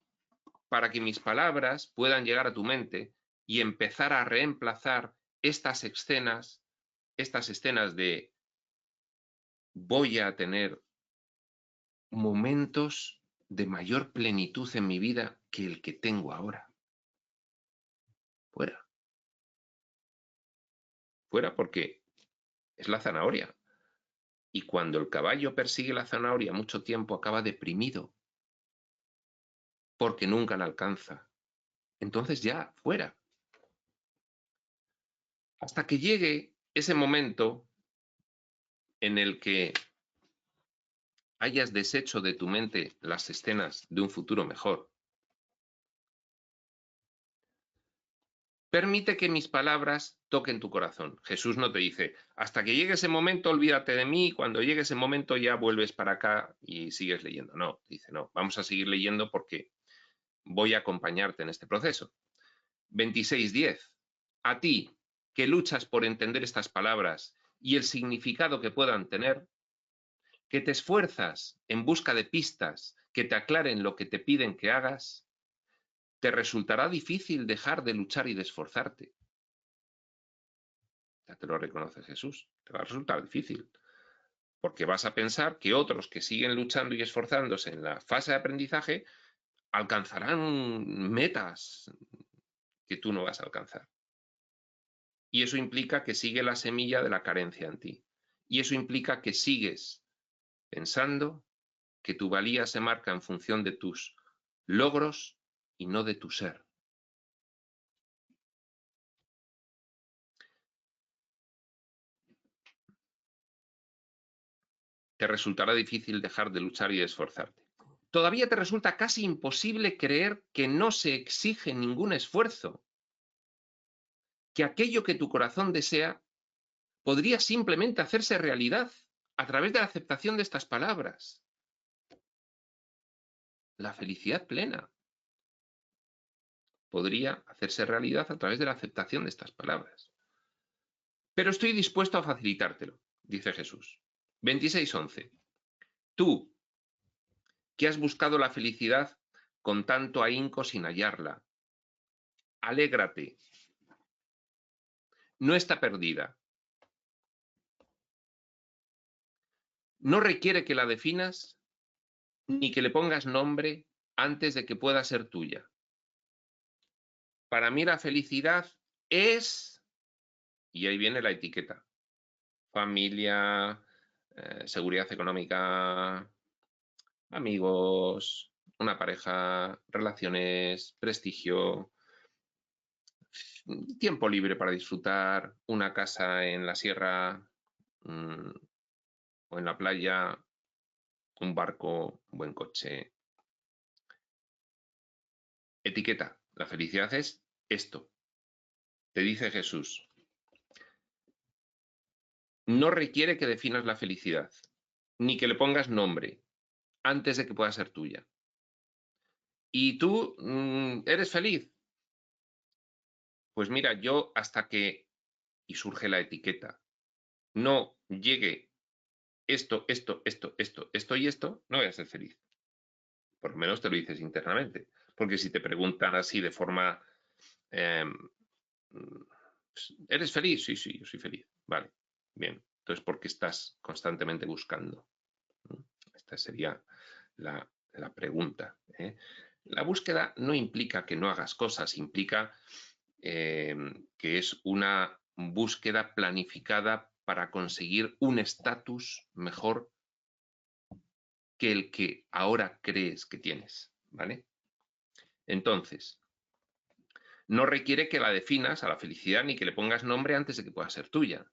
para que mis palabras puedan llegar a tu mente y empezar a reemplazar estas escenas de voy a tener momentos de mayor plenitud en mi vida que el que tengo ahora. Fuera. Fuera porque es la zanahoria. Y cuando el caballo persigue la zanahoria mucho tiempo acaba deprimido porque nunca la alcanza. Entonces ya, fuera. Hasta que llegue ese momento en el que hayas deshecho de tu mente las escenas de un futuro mejor. Permite que mis palabras toquen tu corazón. Jesús no te dice, hasta que llegue ese momento, olvídate de mí, cuando llegue ese momento ya vuelves para acá y sigues leyendo. No, dice, no, vamos a seguir leyendo porque voy a acompañarte en este proceso. 26:10. A ti, que luchas por entender estas palabras y el significado que puedan tener, que te esfuerzas en busca de pistas que te aclaren lo que te piden que hagas, te resultará difícil dejar de luchar y de esforzarte. Ya te lo reconoce Jesús, te va a resultar difícil, porque vas a pensar que otros que siguen luchando y esforzándose en la fase de aprendizaje alcanzarán metas que tú no vas a alcanzar. Y eso implica que sigue la semilla de la carencia en ti. Y eso implica que sigues pensando que tu valía se marca en función de tus logros y no de tu ser. te resultará difícil dejar de luchar y de esforzarte. Todavía te resulta casi imposible creer que no se exige ningún esfuerzo, que aquello que tu corazón desea podría simplemente hacerse realidad a través de la aceptación de estas palabras. La felicidad plena podría hacerse realidad a través de la aceptación de estas palabras. Pero estoy dispuesto a facilitártelo, dice Jesús. 26:11. Tú, que has buscado la felicidad con tanto ahínco sin hallarla, alégrate. No está perdida. No requiere que la definas ni que le pongas nombre antes de que pueda ser tuya. Para mí la felicidad es, y ahí viene la etiqueta, familia, seguridad económica, amigos, una pareja, relaciones, prestigio, tiempo libre para disfrutar, una casa en la sierra o en la playa, un barco, un buen coche. Etiqueta, la felicidad es esto. Te dice Jesús, no requiere que definas la felicidad, ni que le pongas nombre antes de que pueda ser tuya. ¿Y tú eres feliz? Pues mira, yo hasta que, y surge la etiqueta, no llegue esto y esto, no voy a ser feliz. Por lo menos te lo dices internamente. Porque si te preguntan así de forma, ¿eres feliz? Sí, sí, yo soy feliz. Vale, bien. Entonces, ¿por qué estás constantemente buscando? Esta sería la pregunta. La búsqueda no implica que no hagas cosas, implica que es una búsqueda planificada para conseguir un estatus mejor que el que ahora crees que tienes, ¿vale? Entonces, no requiere que la definas a la felicidad ni que le pongas nombre antes de que pueda ser tuya.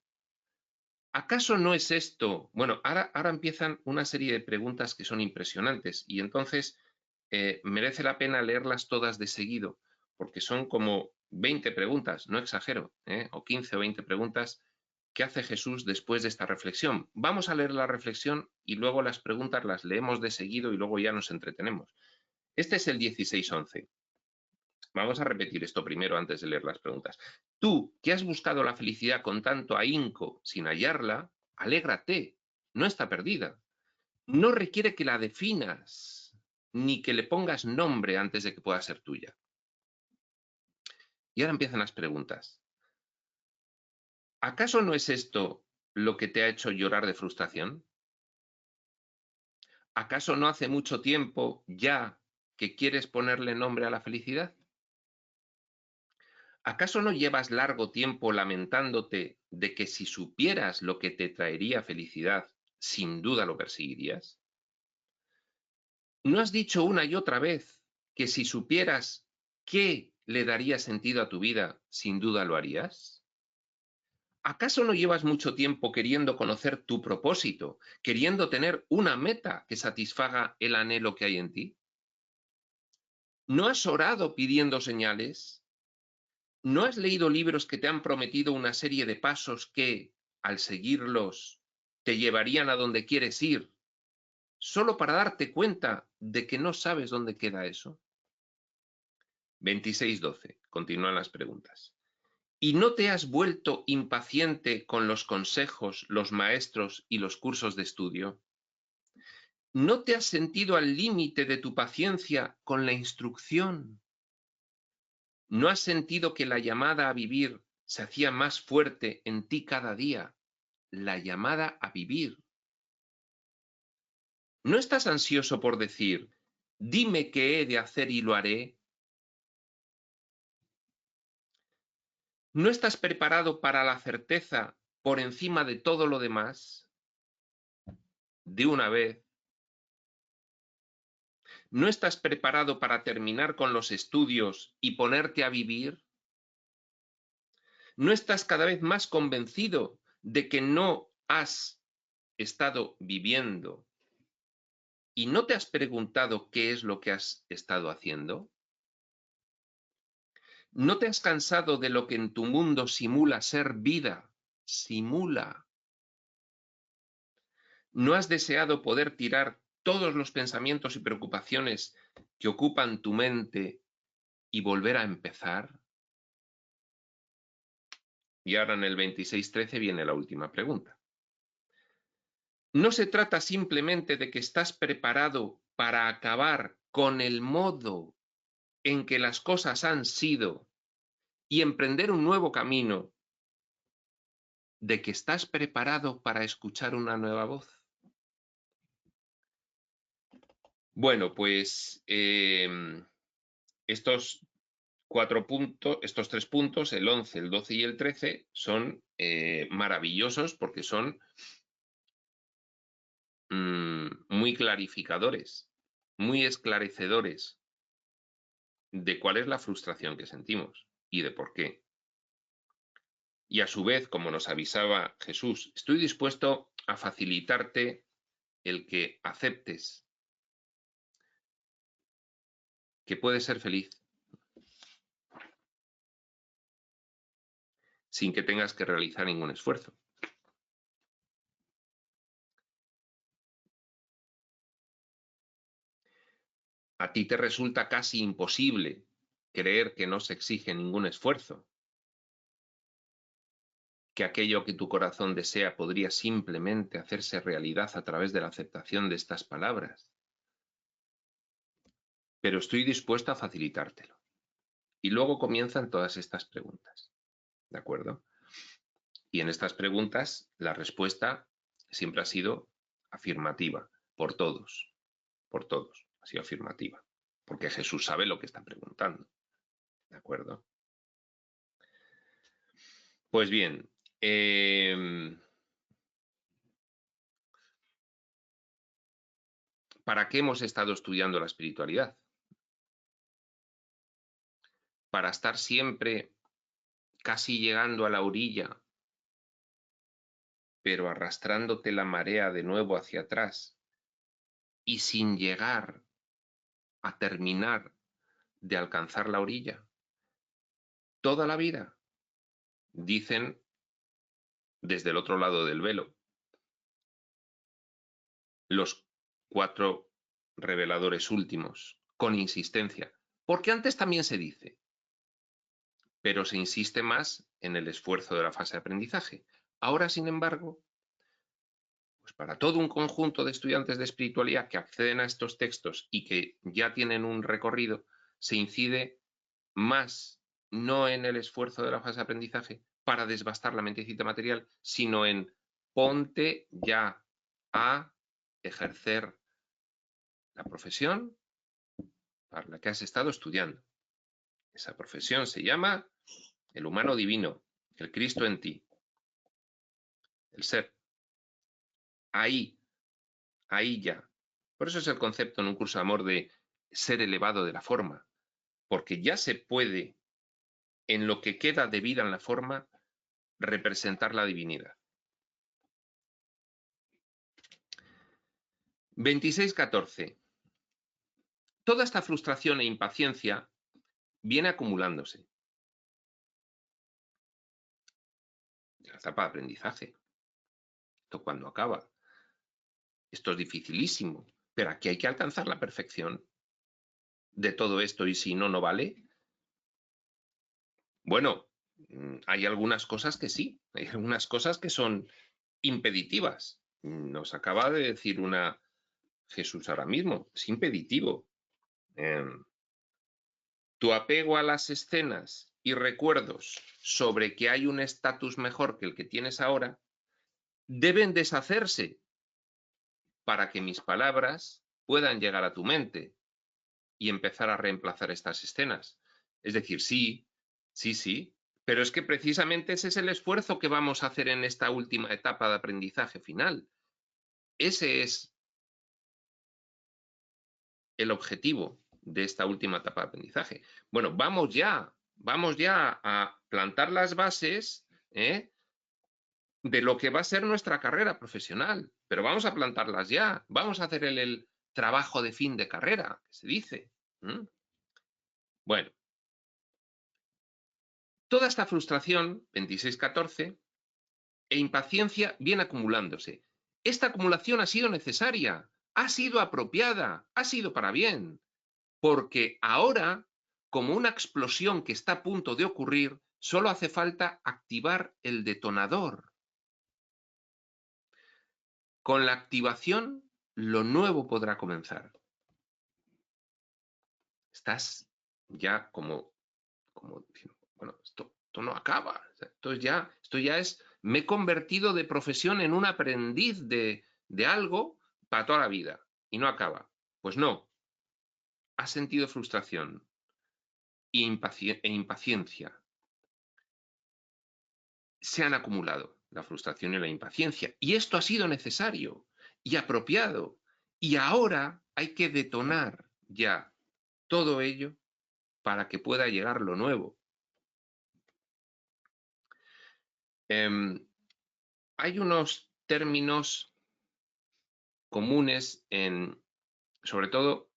¿Acaso no es esto? Bueno, ahora empiezan una serie de preguntas que son impresionantes y entonces merece la pena leerlas todas de seguido, porque son como 20 preguntas, no exagero, o 15 o 20 preguntas que hace Jesús después de esta reflexión. Vamos a leer la reflexión y luego las preguntas las leemos de seguido y luego ya nos entretenemos. Este es el 16:11. Vamos a repetir esto primero antes de leer las preguntas. Tú, que has buscado la felicidad con tanto ahínco sin hallarla, alégrate, no está perdida. No requiere que la definas ni que le pongas nombre antes de que pueda ser tuya. Y ahora empiezan las preguntas. ¿Acaso no es esto lo que te ha hecho llorar de frustración? ¿Acaso no hace mucho tiempo ya que quieres ponerle nombre a la felicidad? ¿Acaso no llevas largo tiempo lamentándote de que si supieras lo que te traería felicidad, sin duda lo perseguirías? ¿No has dicho una y otra vez que si supieras qué le daría sentido a tu vida, sin duda lo harías? ¿Acaso no llevas mucho tiempo queriendo conocer tu propósito, queriendo tener una meta que satisfaga el anhelo que hay en ti? ¿No has orado pidiendo señales? ¿No has leído libros que te han prometido una serie de pasos que, al seguirlos, te llevarían a donde quieres ir, solo para darte cuenta de que no sabes dónde queda eso? 26:12. Continúan las preguntas. ¿Y no te has vuelto impaciente con los consejos, los maestros y los cursos de estudio? ¿No te has sentido al límite de tu paciencia con la instrucción? ¿No has sentido que la llamada a vivir se hacía más fuerte en ti cada día? La llamada a vivir. ¿No estás ansioso por decir, dime qué he de hacer y lo haré? ¿No estás preparado para la certeza por encima de todo lo demás? De una vez. ¿No estás preparado para terminar con los estudios y ponerte a vivir? ¿No estás cada vez más convencido de que no has estado viviendo y no te has preguntado qué es lo que has estado haciendo? ¿No te has cansado de lo que en tu mundo simula ser vida? Simula. ¿No has deseado poder tirar todos los pensamientos y preocupaciones que ocupan tu mente y volver a empezar? Y ahora en el 26.13 viene la última pregunta. No se trata simplemente de que estás preparado para acabar con el modo en que las cosas han sido y emprender un nuevo camino, de que estás preparado para escuchar una nueva voz. Bueno, pues estos estos 3 puntos, el 11, el 12 y el 13, son maravillosos porque son muy clarificadores, muy esclarecedores de cuál es la frustración que sentimos y de por qué. Y a su vez, como nos avisaba Jesús, estoy dispuesto a facilitarte el que aceptes que puedes ser feliz sin que tengas que realizar ningún esfuerzo. A ti te resulta casi imposible creer que no se exige ningún esfuerzo, que aquello que tu corazón desea podría simplemente hacerse realidad a través de la aceptación de estas palabras. Pero estoy dispuesto a facilitártelo. Y luego comienzan todas estas preguntas, ¿de acuerdo? Y en estas preguntas la respuesta siempre ha sido afirmativa, por todos, ha sido afirmativa, porque Jesús sabe lo que está preguntando, ¿de acuerdo? Pues bien, ¿para qué hemos estado estudiando la espiritualidad? Para estar siempre casi llegando a la orilla, pero arrastrándote la marea de nuevo hacia atrás y sin llegar a terminar de alcanzar la orilla. Toda la vida, dicen desde el otro lado del velo los 4 reveladores últimos, con insistencia, porque antes también se dice, pero se insiste más en el esfuerzo de la fase de aprendizaje. Ahora, sin embargo, pues para todo un conjunto de estudiantes de espiritualidad que acceden a estos textos y que ya tienen un recorrido, se incide más no en el esfuerzo de la fase de aprendizaje para desbastar la mentecita material, sino en ponte ya a ejercer la profesión para la que has estado estudiando. Esa profesión se llama el humano divino, el Cristo en ti, el ser. Ahí ya. Por eso es el concepto en un curso de amor de ser elevado de la forma, porque ya se puede, en lo que queda de vida en la forma, representar la divinidad. 26.14. Toda esta frustración e impaciencia viene acumulándose. La etapa de aprendizaje. Esto cuando acaba. Esto es dificilísimo, pero aquí hay que alcanzar la perfección de todo esto y si no, no vale. Bueno, hay algunas cosas que sí, hay algunas cosas que son impeditivas. Nos acaba de decir una Jesús ahora mismo, es impeditivo. Tu apego a las escenas y recuerdos sobre que hay un estatus mejor que el que tienes ahora deben deshacerse para que mis palabras puedan llegar a tu mente y empezar a reemplazar estas escenas. Es decir, sí, pero es que precisamente ese es el esfuerzo que vamos a hacer en esta última etapa de aprendizaje final. Ese es el objetivo de esta última etapa de aprendizaje. Bueno, vamos ya a plantar las bases de lo que va a ser nuestra carrera profesional. pero vamos a plantarlas ya, vamos a hacer el trabajo de fin de carrera, que se dice. Bueno, toda esta frustración, 26-14, e impaciencia viene acumulándose. Esta acumulación ha sido necesaria, ha sido apropiada, ha sido para bien, porque ahora, como una explosión que está a punto de ocurrir, solo hace falta activar el detonador. Con la activación, lo nuevo podrá comenzar. Estás ya como diciendo, bueno, esto no acaba. O sea, esto ya es, me he convertido de profesión en un aprendiz de algo para toda la vida y no acaba. Pues no, has sentido frustración e impaciencia. Se han acumulado la frustración y la impaciencia. Y esto ha sido necesario y apropiado. Y ahora hay que detonar ya todo ello para que pueda llegar lo nuevo. Hay unos términos comunes sobre todo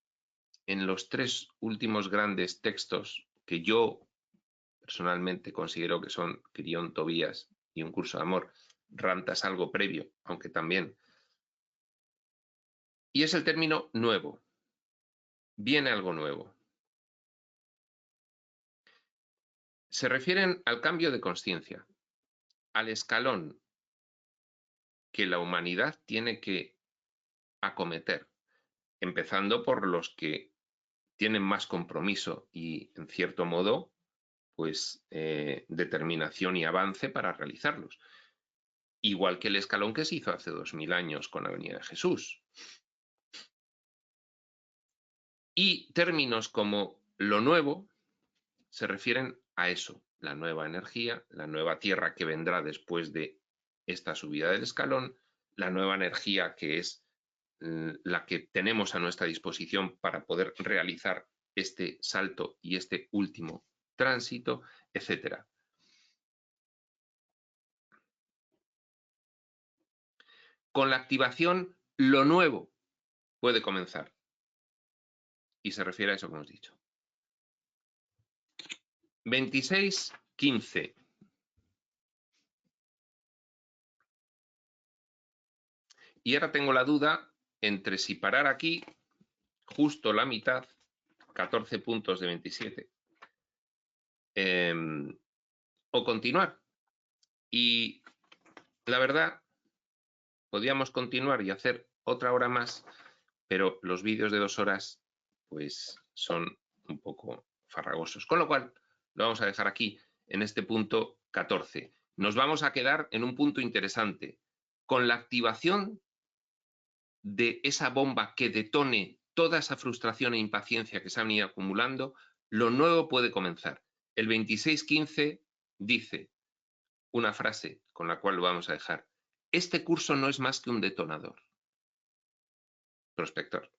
en los tres últimos grandes textos que yo personalmente considero que son Quirión, Tobías y Un curso de amor. Ramtas algo previo, aunque también. Y es el término nuevo. Viene algo nuevo. Se refieren al cambio de conciencia, al escalón que la humanidad tiene que acometer, empezando por los que tienen más compromiso y, en cierto modo, pues determinación y avance para realizarlos. Igual que el escalón que se hizo hace 2000 años con la venida de Jesús. Y términos como lo nuevo se refieren a eso, la nueva energía, la nueva tierra que vendrá después de esta subida del escalón, la nueva energía que es la que tenemos a nuestra disposición para poder realizar este salto y este último tránsito, etc. Con la activación, lo nuevo puede comenzar. Y se refiere a eso que hemos dicho. 26-15. Y ahora tengo la duda entre si parar aquí, justo la mitad, 14 puntos de 27, o continuar. Y la verdad, podríamos continuar y hacer otra hora más, pero los vídeos de 2 horas pues son un poco farragosos. Con lo cual, lo vamos a dejar aquí, en este punto 14. Nos vamos a quedar en un punto interesante. Con la activación de esa bomba que detone toda esa frustración e impaciencia que se han ido acumulando, lo nuevo puede comenzar. El 26-15 dice una frase con la cual lo vamos a dejar. Este curso no es más que un detonador. Prospector.